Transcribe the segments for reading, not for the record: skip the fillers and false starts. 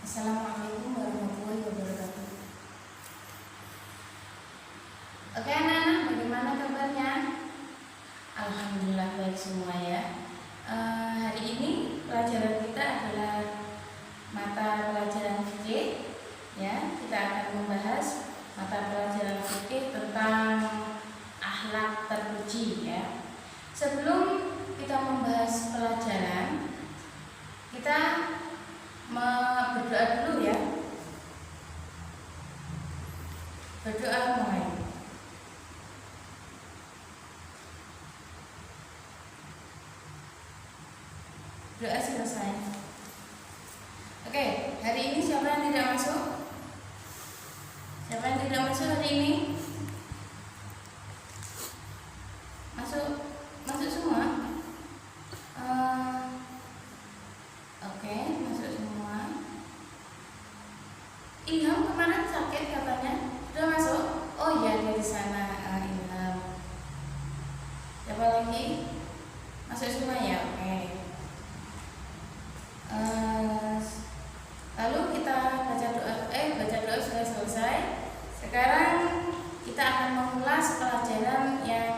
Assalamualaikum warahmatullahi wabarakatuh. Oke anak-anak, bagaimana kabarnya? Alhamdulillah baik semua ya. Hari ini pelajaran kita adalah mata pelajaran fikih ya. Kita akan membahas mata pelajaran fikih tentang akhlak terpuji ya. Sebelum kita membahas pelajaran, kita berdoa dulu ya. Berdoa mulai. Doa selesai. Oke, hari ini siapa yang tidak masuk? Siapa yang tidak masuk hari ini? Masuk semua? Oke, masuk semua. Ilham kemarin sakit katanya, sudah masuk? Oh iya, dari sana Ilham. Siapa lagi? Masuk semua ya? Oke. Lalu kita baca doa sudah selesai. Sekarang kita akan mengulas pelajaran yang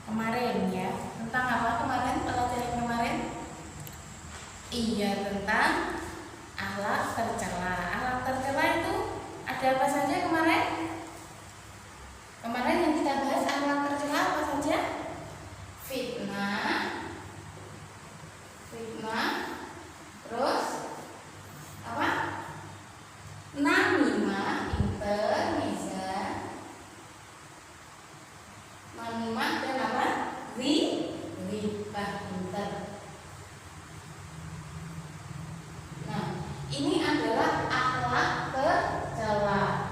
kemarin ya. Tentang apa kemarin pelajaran kemarin? Iya, tentang akhlak tercela. Akhlak tercela itu ada apa saja kemarin? Kemarin yang kita bahas akhlak tercela apa saja? Fitnah, terus apa? Namimah, intermezza, manimah dan apa? Ghibah, pinter. Nah, ini adalah akhlak tercela.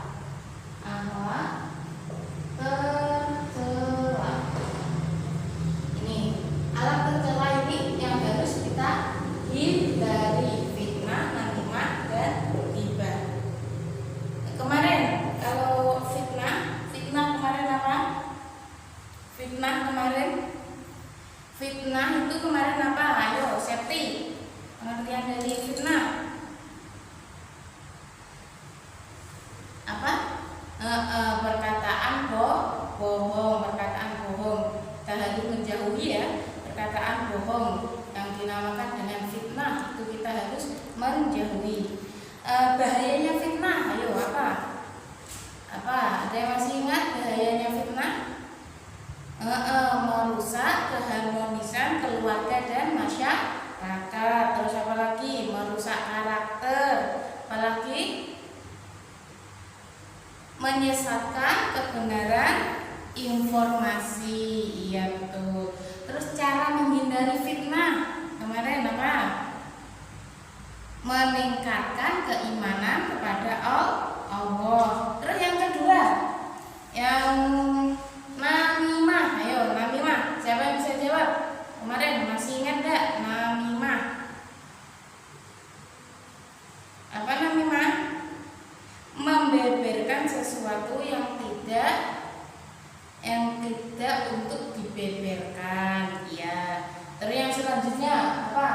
Akhlak tercela. Ini akhlak tercela ini yang harus kita hindari, fitnah, namimah dan ghibah. Kemarin kalau fitnah kemarin apa? Fitnah itu kemarin apa? Ayo, Septi. Pengertian dari fitnah apa? Perkataan bohong. Kita harus menjauhi ya perkataan bohong yang dinamakan dengan fitnah, itu kita harus menjauhi. Bahayanya fitnah, ayo apa? Ada yang masih ingat bahayanya fitnah? Merusak keharmonisan keluarga dan masyarakat. Terus apa lagi? Merusak karakter. Apalagi menyesatkan kebenaran informasi. Iya betul. Terus cara menghindari fitnah kemarin apa? Meningkatkan keimanan kepada Allah. Terus yang kedua, yang namimah. Ayo, namimah. Siapa yang bisa jawab? Kemarin masih ingat gak namimah? Apa namimah? Membeberkan sesuatu yang tidak untuk dibeberkan. Ya. Terus yang selanjutnya apa?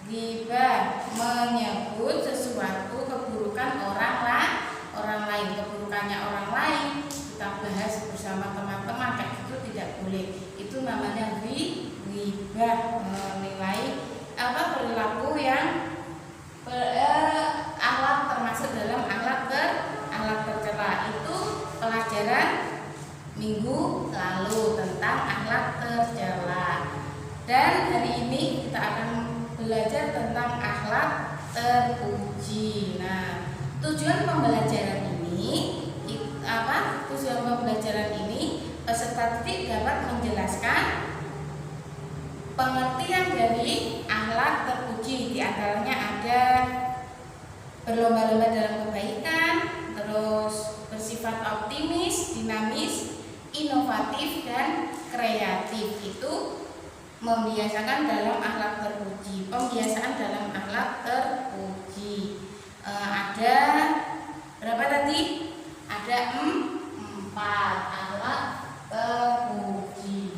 Ghibah, menyebut sesuatu keburukan orang lain, keburukannya orang lain kita bahas bersama teman-teman, kayak gitu tidak boleh. Itu namanya ghibah, menilai perilaku yang akhlak termasuk dalam akhlak tercela. Itu pelajaran minggu lalu tentang akhlak tercela. Dan hari ini kita akan belajar tentang akhlak terpuji. Nah, tujuan pembelajaran ini peserta didik dapat menjelaskan pengertian dari akhlak terpuji. Di antaranya ada berlomba-lomba dalam kebaikan, terus bersifat optimis, dinamis, inovatif dan kreatif. Itu membiasakan dalam akhlak terpuji. Pembiasaan dalam akhlak terpuji. Ada berapa tadi? Ada 4 akhlak terpuji.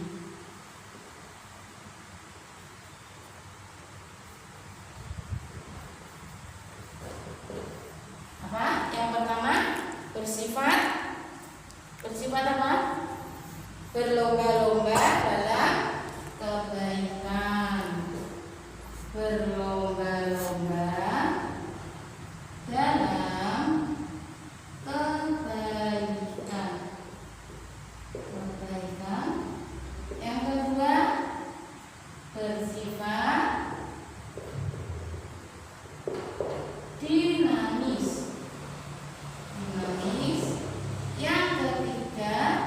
berlomba-lomba dalam kebaikan. Yang kedua, bersifat dinamis. Yang ketiga,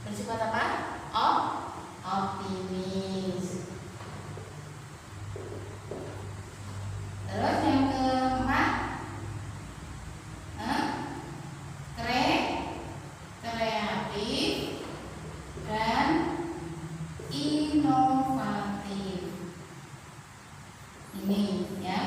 bersifat apa? Optimis. Terus yang keempat, kreatif dan inovatif. Ini ya.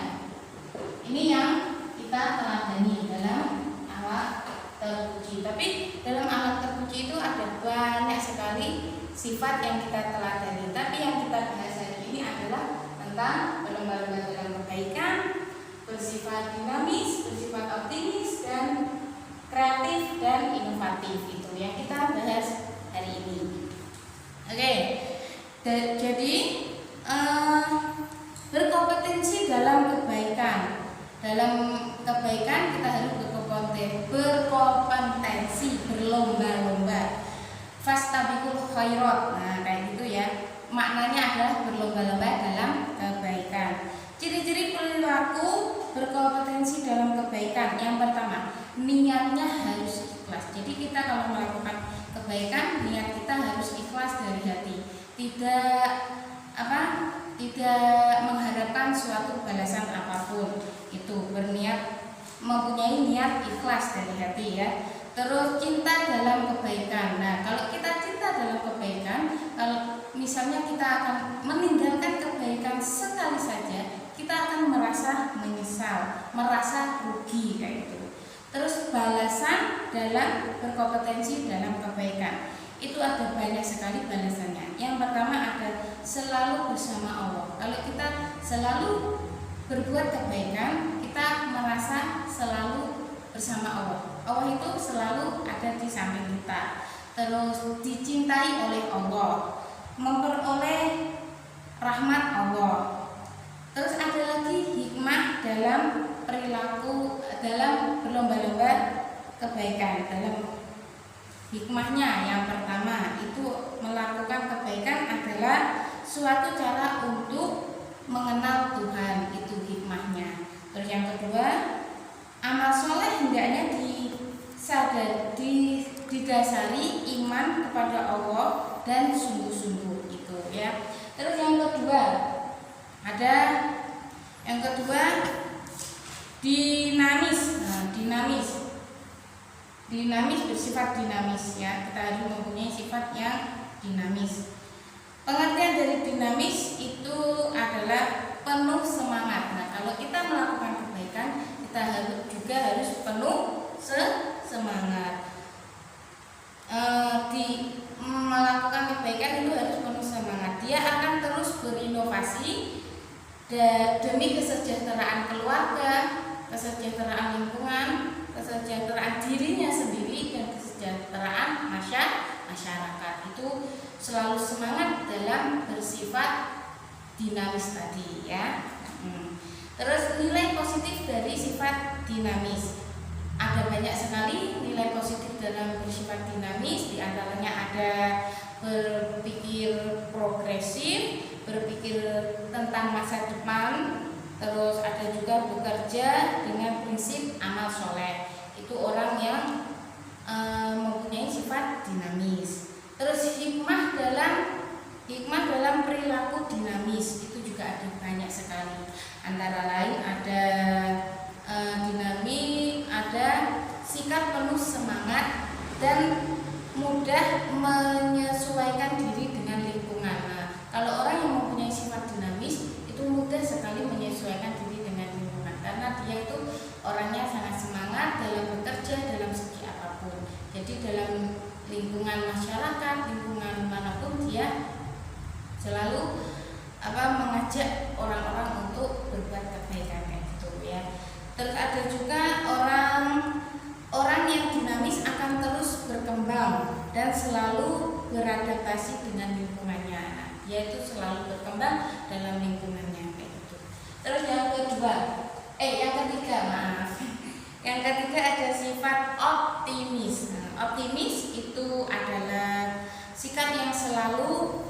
Ini yang kita teladani dalam alat terpuji. Tapi dalam alat terpuji itu ada banyak sekali sifat yang kita teladani. Tapi yang kita bahas hari ini adalah tentang berlomba-lomba dalam kebaikan, bersifat dinamis, bersifat optimis, dan kreatif dan inovatif. Itu yang kita bahas hari ini. Oke. Jadi berkompetensi dalam kebaikan. Dalam kebaikan kita harus berkompetensi, berlomba-lomba. Fastabiqul khairat. Nah, kayak gitu ya. Maknanya adalah berlomba-lomba dalam kebaikan. Ciri-ciri perilaku berkompetensi dalam kebaikan. Yang pertama, niatnya harus ikhlas. Jadi kita kalau melakukan kebaikan, niat kita harus ikhlas dari hati. Tidak mengharapkan suatu balasan apapun. Itu berniat, mempunyai niat ikhlas dari hati ya. Terus cinta dalam kebaikan. Nah, kalau kita cinta dalam kebaikan, kalau misalnya kita akan meninggalkan kebaikan sekali saja, kita akan merasa menyesal, merasa rugi kayak gitu. Terus balasan dalam berkompetensi dalam kebaikan. Itu ada banyak sekali balasannya. Yang pertama ada selalu bersama Allah. Kalau kita selalu berbuat kebaikan, kita merasa selalu bersama Allah. Allah itu selalu ada di samping kita. Terus dicintai oleh Allah, memperoleh rahmat Allah. Terus ada lagi hikmah dalam perilaku, dalam berlomba-lomba kebaikan. Dalam hikmahnya yang pertama itu melakukan kebaikan adalah suatu cara untuk mengenal Tuhan, itu hikmahnya. Terus yang kedua, amal soleh hendaknya didasari iman kepada Allah dan sungguh-sungguh itu ya. Terus yang kedua ada dinamis. Nah, dinamis bersifat dinamis ya. Kita harus mempunyai sifat yang dinamis. Pengertian dari dinamis itu adalah penuh semangat. Nah, kalau kita melakukan kebaikan, kita juga harus penuh semangat. Melakukan kebaikan itu harus penuh semangat. Dia akan terus berinovasi demi kesejahteraan keluarga, kesejahteraan lingkungan, kesejahteraan dirinya sendiri, dan kesejahteraan masyarakat. Itu selalu semangat dalam bersifat dinamis tadi ya. Terus nilai positif dari sifat dinamis. Ada banyak sekali nilai positif dalam bersifat dinamis. Di antaranya ada berpikir progresif, berpikir tentang masa depan. Terus ada juga bekerja dengan prinsip amal soleh. Itu orang yang mempunyai sifat dinamis. Terus hikmah dalam perilaku dinamis itu juga ada banyak sekali. Antara lain ada ada sikap penuh semangat dan mudah menyesuaikan diri dengan lingkungan. Nah, kalau orang yang mempunyai sifat dinamis itu mudah sekali menyesuaikan diri dengan lingkungan karena dia itu orangnya sangat semangat dalam bekerja dalam segi apapun. Jadi dalam lingkungan masyarakat, lingkungan manapun dia selalu mengajak orang-orang untuk berbuat kebaikan kayak gitu ya. Terus ada juga orang yang dinamis akan terus berkembang berkembang dan selalu beradaptasi dengan lingkungannya. Nah, dia itu selalu berkembang dalam lingkungannya kayak gitu. Terus yang ketiga, maaf. Yang ketiga ada sifat optimis. Nah, optimis itu adalah sikap yang selalu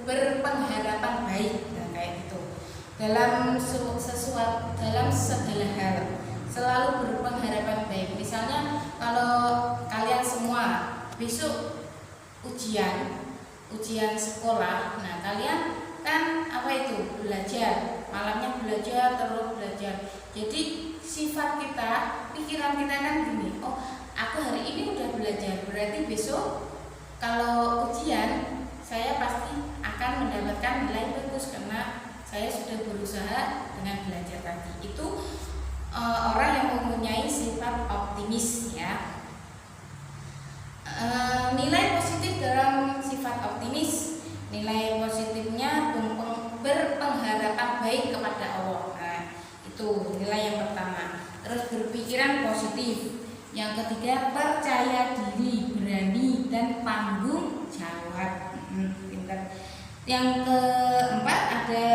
berpengharapan baik, nah, kayak gitu. Dalam segala hal selalu berpengharapan baik. Misalnya kalau kalian semua besok ujian sekolah, nah kalian kan belajar, malamnya belajar, terus belajar. Jadi sifat kita, pikiran kita kan gini, oh aku hari ini udah belajar, berarti besok kalau ujian saya pasti akan mendapatkan nilai bagus karena saya sudah berusaha dengan belajar tadi. Itu orang yang mempunyai sifat optimis ya. Nilai positif dalam sifat optimis, nilai positifnya berpengharapan baik kepada Allah. Nah, itu nilai yang pertama. Terus berpikiran positif. Yang ketiga, percaya diri, berani dan tanggung jawab. Pintar. Yang keempat ada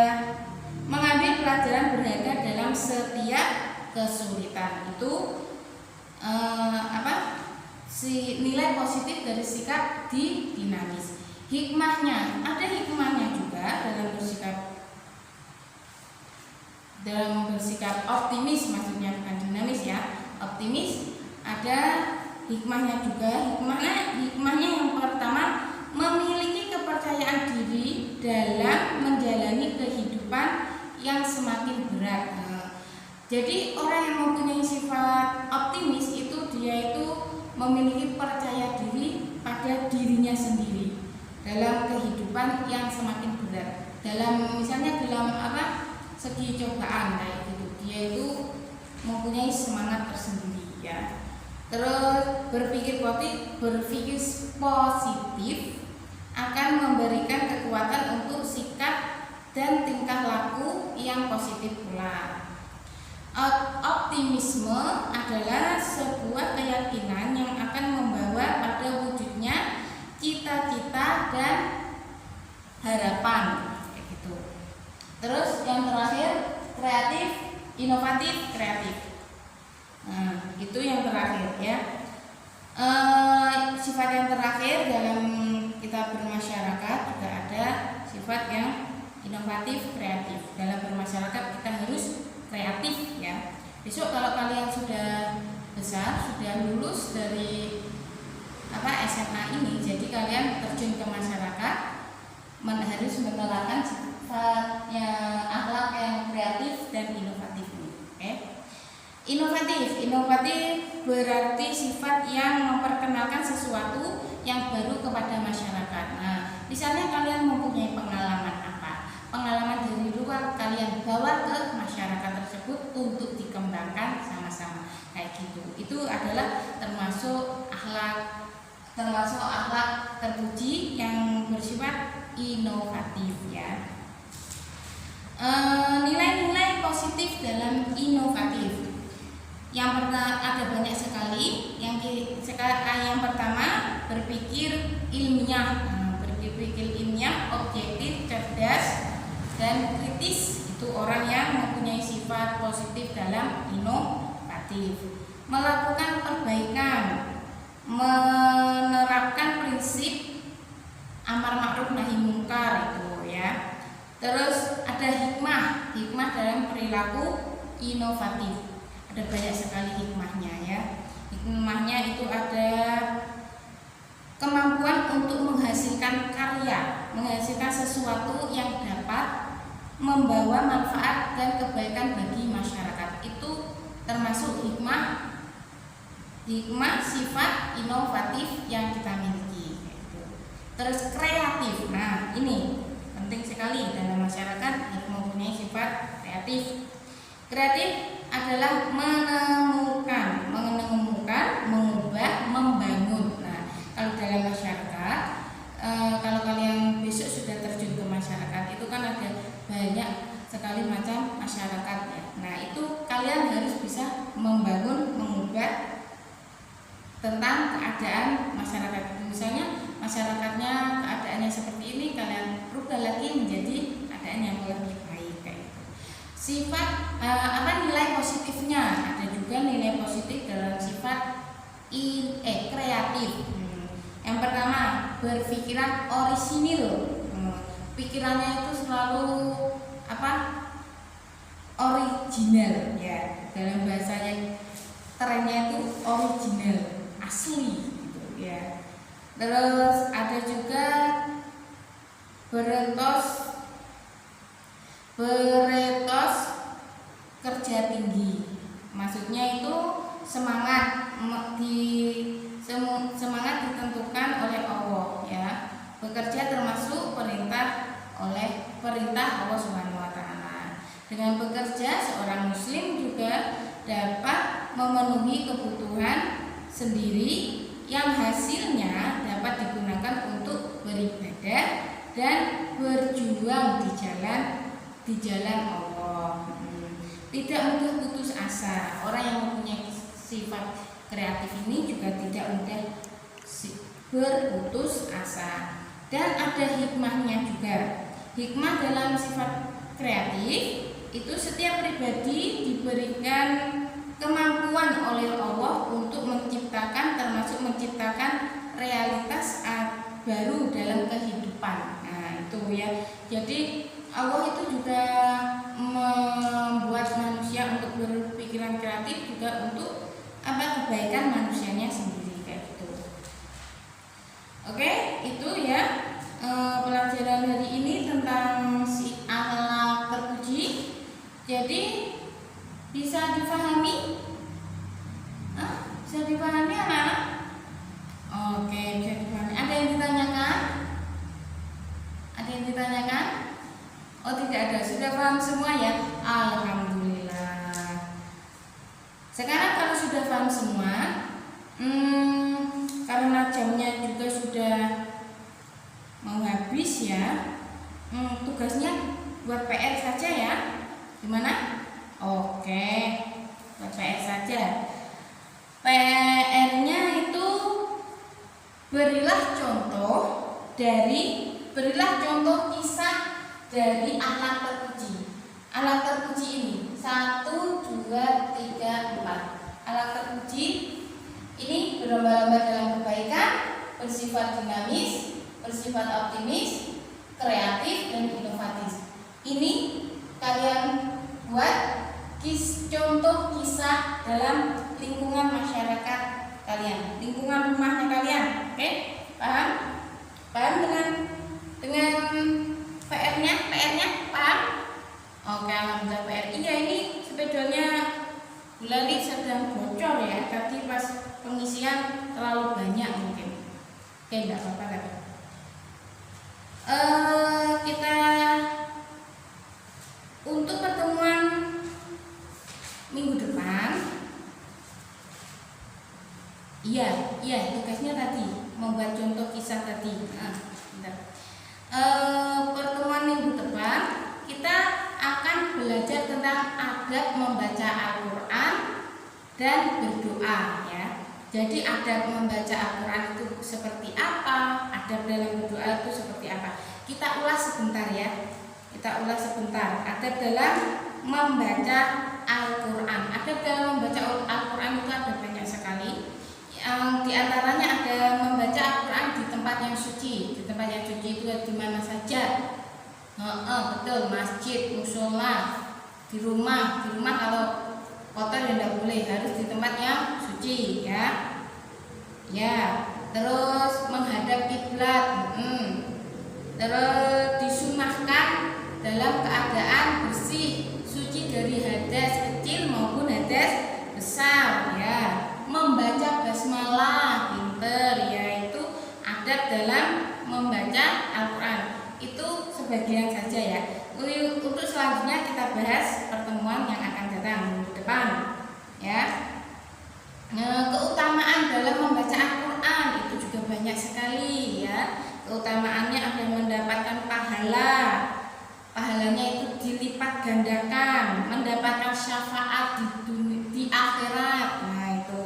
mengambil pelajaran berharga dalam setiap kesulitan. Itu nilai positif dari sikap dinamis. Hikmahnya, ada hikmahnya juga dalam bersikap optimis, maksudnya bukan dinamis ya. Optimis ada hikmahnya juga. Hikmahnya yang pertama, memiliki kepercayaan diri dalam menjalani kehidupan yang semakin berat. Jadi orang yang mempunyai sifat optimis itu dia itu memiliki percaya diri pada dirinya sendiri dalam kehidupan yang semakin berat. Misalnya dalam segi cobaan kayak gitu, dia itu mempunyai semangat tersendiri ya. Terus berpikir positif akan memberikan kekuatan untuk sikap dan tingkah laku yang positif pula. Optimisme adalah sebuah keyakinan yang akan membawa pada wujudnya cita-cita dan harapan kayak gitu. Terus yang terakhir, kreatif, inovatif, kreatif. Nah, itu yang terakhir ya. Sifat yang terakhir dalam kita bermasyarakat juga ada sifat yang inovatif, kreatif. Dalam bermasyarakat kita harus kreatif ya. Besok kalau kalian sudah besar, sudah lulus dari SMA ini, jadi kalian terjun ke masyarakat harus menerapkan sifatnya akhlak yang kreatif dan inovatif ini. Okay? Inovatif berarti sifat yang memperkenalkan sesuatu yang baru kepada masyarakat. Nah, misalnya kalian mempunyai pengalaman pengalaman dari luar, kalian bawa ke masyarakat tersebut untuk dikembangkan sama-sama kayak gitu. Itu adalah termasuk akhlak terpuji yang bersifat inovatif ya. Nilai-nilai positif dalam inovatif yang ada banyak sekali. Yang pertama, berpikir ilmiah. Berpikir ilmiah, objektif, cerdas dan kritis. Itu orang yang mempunyai sifat positif dalam inovatif. Melakukan perbaikan, menerapkan prinsip amar ma'ruf nahi mungkar itu ya. Terus ada hikmah dalam perilaku inovatif. Ada banyak sekali hikmahnya ya. Hikmahnya itu ada kemampuan untuk menghasilkan karya, menghasilkan sesuatu yang dapat membawa manfaat dan kebaikan bagi masyarakat. Itu termasuk hikmah sifat inovatif yang kita miliki. Terus kreatif. Nah, ini penting sekali dalam masyarakat harus mempunyai sifat kreatif. Kreatif adalah menemukan, mengubah, membangun. Nah, kalau dalam masyarakat, kalau kalian besok sudah terjun ke masyarakat, itu kan ada banyak sekali macam masyarakat ya. Nah, itu kalian harus bisa membangun, mengubah tentang keadaan masyarakat. Misalnya masyarakatnya keadaannya seperti ini, kalian rubah lagi menjadi keadaan yang lebih baik kayak gitu. Sifat nilai positifnya, ada juga nilai positif dalam sifat kreatif. Yang pertama, berpikiran orisinil. Pikirannya itu selalu original ya, dalam bahasanya kerennya itu original, asli gitu ya. Terus ada juga beretos kerja tinggi. Maksudnya itu semangat ditentukan oleh Allah ya. Bekerja termasuk perintah Allah Subhanahu wa taala. Dengan bekerja seorang muslim juga dapat memenuhi kebutuhan sendiri yang hasilnya dapat digunakan untuk beribadah dan berjuang di jalan Allah. Tidak mudah putus asa. Orang yang mempunyai sifat kreatif ini juga tidak mudah berputus asa. Dan ada hikmahnya juga. Hikmah dalam sifat kreatif itu setiap pribadi diberikan kemampuan oleh Allah untuk termasuk menciptakan realitas baru dalam kehidupan. Nah itu ya. Jadi Allah itu juga membuat manusia untuk berpikiran kreatif juga untuk kebaikan manusianya sendiri kayak gitu. Oke, itu ya pelajaran hari ini tentang si akhlak terpuji. Jadi bisa difahami? Bisa dipahami anak-anak? Oke, bisa dipahami. Ada yang ditanyakan? Ada yang ditanyakan? Oh tidak ada, sudah paham semua ya? Alhamdulillah. Sekarang kalau sudah paham semua, karena jamnya juga sudah mau habis ya, tugasnya buat PR saja ya. Gimana? Oke, buat PR saja. PR-nya itu berilah contoh kisah dari akhlak terpuji. Akhlak terpuji ini 1, 2, 3, 4. Akhlak terpuji ini berlomba-lomba dalam kebaikan, bersifat dinamis, bersifat optimis, kreatif dan inovatif. Ini kalian buat contoh kisah dalam lingkungan masyarakat kalian, lingkungan rumahnya kalian. Oke? Paham? Paham dengan PR-nya paham? Oke, alhamdulillah PR. Iya, ini spidolnya Lali sedang bocor ya, tadi pas pengisian terlalu banyak mungkin. Oke, enggak apa-apa lagi. Kita untuk pertemuan minggu depan, iya tugasnya tadi membuat contoh kisah tadi. Pertemuan minggu depan kita akan belajar tentang adab membaca Al-Quran dan berdoa ya. Jadi adab membaca Al-Quran itu seperti apa, adab dalam berdoa itu seperti apa. Kita ulas sebentar ya. Adab dalam membaca Al-Quran. Adab dalam membaca Al-Quran itu ada banyak sekali. Di antaranya ada membaca Al-Quran di tempat yang suci. Di tempat yang suci itu di mana saja. Betul, masjid, musola, di rumah kalau kotor ya tidak boleh, harus di tempat yang suci ya. Terus menghadap kiblat, terus disunahkan dalam keadaan bersih, suci dari hadas kecil maupun hadas besar ya. Membaca basmalah, pinter ya, itu adab dalam membaca Al-Quran. Itu sebagian saja ya. Untuk selanjutnya kita bahas pertemuan yang akan datang minggu depan ya. Keutamaan dalam membaca Al-Quran itu juga banyak sekali ya. Keutamaannya ada mendapatkan pahalanya itu dilipat gandakan, mendapatkan syafaat di akhirat. Nah itu.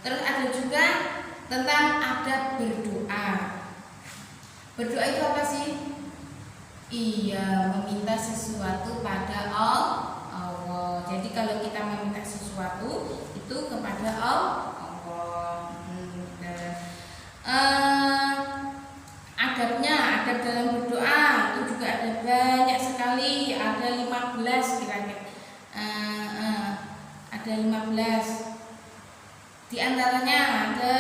Terus ada juga tentang adab berdoa. Berdoa itu apa sih? Iya, meminta sesuatu pada Allah. Jadi kalau kita meminta sesuatu itu kepada Allah. Adab dalam berdoa itu juga ada banyak sekali, ada 15 kira-kira. Ada 15. Di antaranya ada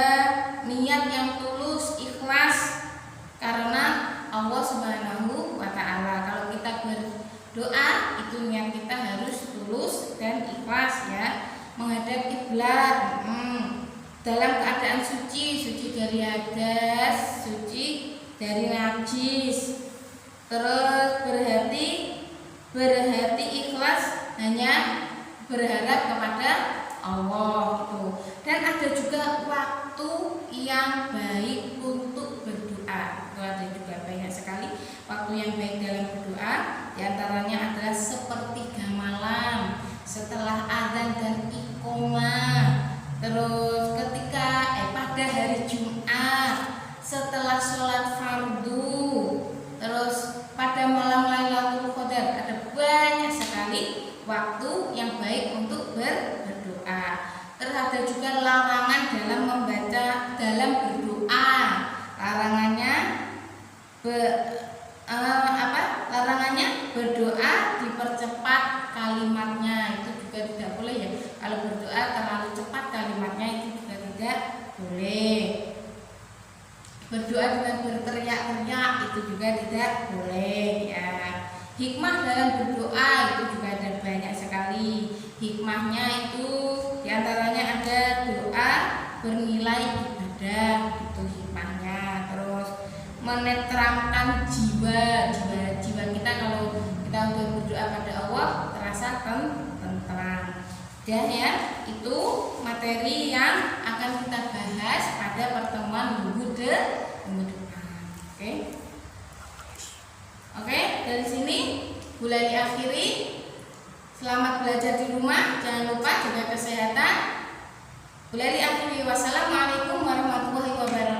niat yang tulus, ikhlas karena Allah Subhanahu wa Ta'ala. Kalau kita berdoa itu niat kita harus tulus dan ikhlas ya, menghadap kiblat, dalam keadaan suci dari hadas, suci dari najis. Terus berhati ikhlas hanya berharap kepada Allah itu. Dan ada juga waktu yang baik untuk berdoa. Itu ada juga banyak sekali waktu yang baik dalam berdoa. Di antaranya adalah sepertiga malam setelah adzan dan iqomah. Terus ketika pada hari Jumat setelah sholat fardu. Terus pada malam Lailatul Qadar. Ada banyak sekali waktu yang baik untuk berdoa. Terus ada juga larangan dalam berdoa. Larangannya berdoa dipercepat kalimatnya, itu juga tidak boleh ya. Kalau berdoa terlalu cepat kalimatnya itu juga tidak boleh. Berdoa dengan berteriak-teriak itu juga tidak boleh ya. Hikmah dalam berdoa itu juga ada banyak sekali. Hikmahnya itu diantaranya ada doa bernilai ibadah, itu hikmahnya. Terus menenteramkan jiwa kita, kalau kita udah berdoa pada Allah terasa tentram. Dan ya, itu materi yang akan kita bahas pada pertemuan minggu depan. Oke, dari sini mulai diakhiri. Selamat belajar di rumah, jangan lupa jaga kesehatan. Mulai diakhiri. Wassalamualaikum warahmatullahi wabarakatuh.